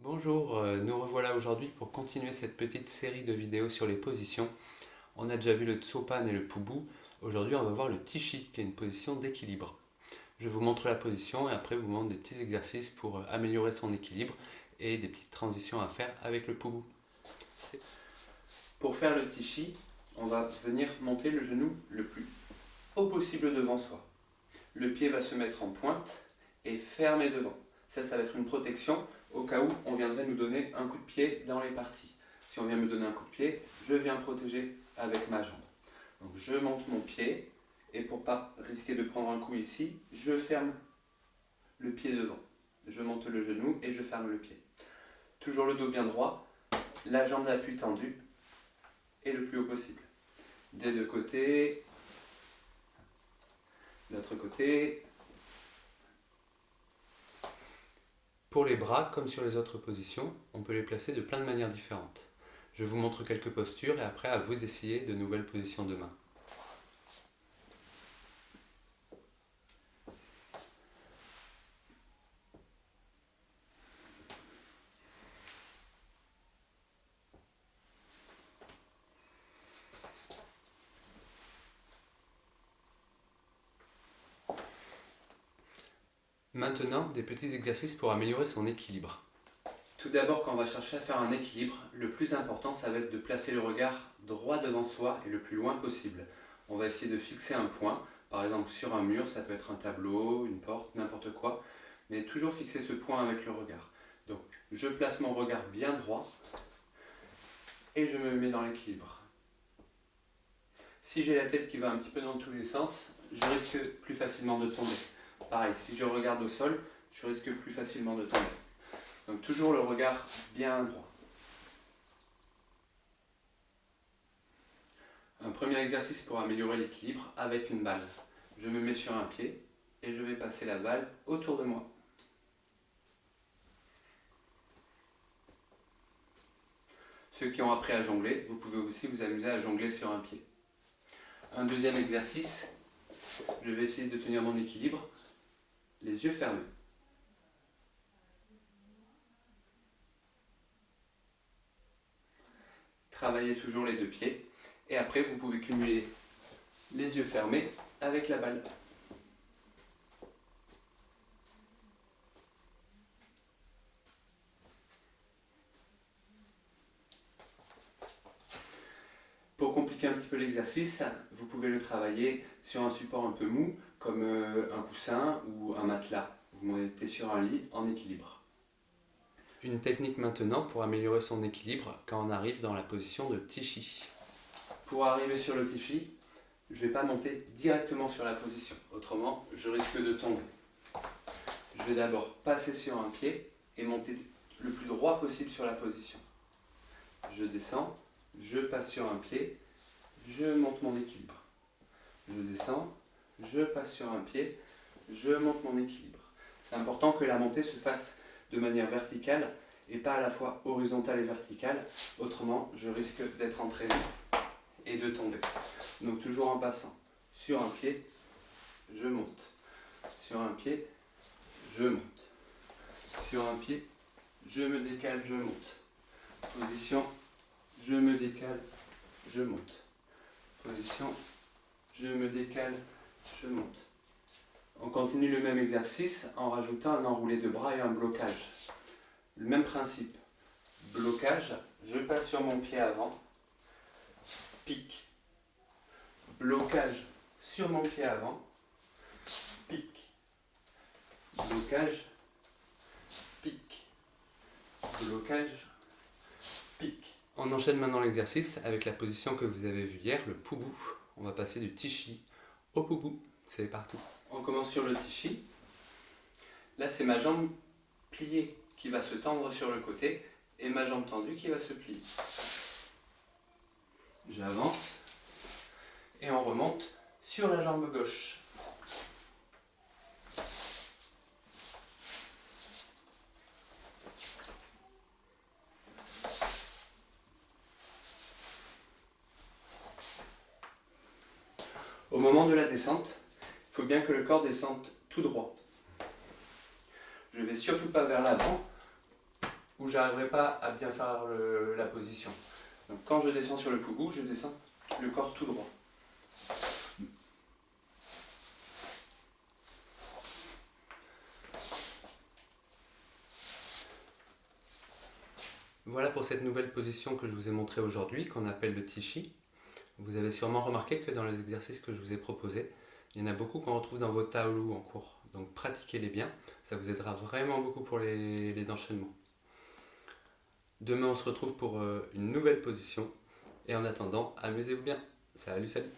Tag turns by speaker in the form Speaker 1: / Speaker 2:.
Speaker 1: Bonjour, nous revoilà aujourd'hui pour continuer cette petite série de vidéos sur les positions. On a déjà vu le Tsopan et le Pubu. Aujourd'hui, on va voir le Tishi, qui est une position d'équilibre. Je vous montre la position et après vous montre des petits exercices pour améliorer son équilibre et des petites transitions à faire avec le Pubu. Pour faire le Tishi, on va venir monter le genou le plus haut possible devant soi. Le pied va se mettre en pointe et fermer devant. Ça va être une protection au cas où on viendrait nous donner un coup de pied dans les parties. Si on vient me donner un coup de pied, je viens protéger avec ma jambe. Donc je monte mon pied et pour ne pas risquer de prendre un coup ici, je ferme le pied devant. Je monte le genou et je ferme le pied. Toujours le dos bien droit, la jambe d'appui tendue et le plus haut possible. Des deux côtés, l'autre côté. Pour les bras, comme sur les autres positions, on peut les placer de plein de manières différentes. Je vous montre quelques postures et après à vous d'essayer de nouvelles positions de main. Maintenant, des petits exercices pour améliorer son équilibre. Tout d'abord, quand on va chercher à faire un équilibre, le plus important, ça va être de placer le regard droit devant soi et le plus loin possible. On va essayer de fixer un point, par exemple sur un mur, ça peut être un tableau, une porte, n'importe quoi, mais toujours fixer ce point avec le regard. Donc, je place mon regard bien droit et je me mets dans l'équilibre. Si j'ai la tête qui va un petit peu dans tous les sens, je risque plus facilement de tomber. Pareil, si je regarde au sol, je risque plus facilement de tomber. Donc toujours le regard bien droit. Un premier exercice pour améliorer l'équilibre avec une balle. Je me mets sur un pied et je vais passer la balle autour de moi. Ceux qui ont appris à jongler, vous pouvez aussi vous amuser à jongler sur un pied. Un deuxième exercice, je vais essayer de tenir mon équilibre, les yeux fermés. Travaillez toujours les deux pieds et après vous pouvez cumuler les yeux fermés avec la balle. Pour compliquer un petit peu l'exercice, vous pouvez le travailler sur un support un peu mou comme un coussin ou un matelas. Vous mettez sur un lit en équilibre. Une technique maintenant pour améliorer son équilibre quand on arrive dans la position de Tishi. Pour arriver sur le Tishi, je ne vais pas monter directement sur la position, autrement je risque de tomber. Je vais d'abord passer sur un pied et monter le plus droit possible sur la position. Je descends, je passe sur un pied, je monte mon équilibre. Je descends, je passe sur un pied, je monte mon équilibre. C'est important que la montée se fasse de manière verticale et pas à la fois horizontale et verticale, autrement je risque d'être entraîné et de tomber. Donc toujours en passant sur un pied, je monte. Sur un pied, je monte. Sur un pied, je me décale, je monte. Position, je me décale, je monte. Position, je me décale, je monte. On continue le même exercice en rajoutant un enroulé de bras et un blocage. Le même principe. Blocage, je passe sur mon pied avant, pique. Blocage sur mon pied avant, pique. Blocage, pique. Blocage, pique. On enchaîne maintenant l'exercice avec la position que vous avez vue hier, le Pubu. On va passer du Tishi au Pubu. C'est parti. On commence sur le Tishi. Là, c'est ma jambe pliée qui va se tendre sur le côté et ma jambe tendue qui va se plier. J'avance et on remonte sur la jambe gauche. Au moment de la descente, il faut bien que le corps descende tout droit. Je ne vais surtout pas vers l'avant où j'arriverai pas à bien faire la position. Donc quand je descends sur le pougou, je descends le corps tout droit. Voilà pour cette nouvelle position que je vous ai montrée aujourd'hui, qu'on appelle le Tishi. Vous avez sûrement remarqué que dans les exercices que je vous ai proposés, il y en a beaucoup qu'on retrouve dans vos Taolu en cours. Donc pratiquez-les bien, ça vous aidera vraiment beaucoup pour les enchaînements. Demain on se retrouve pour une nouvelle position. Et en attendant, amusez-vous bien. Salut, salut!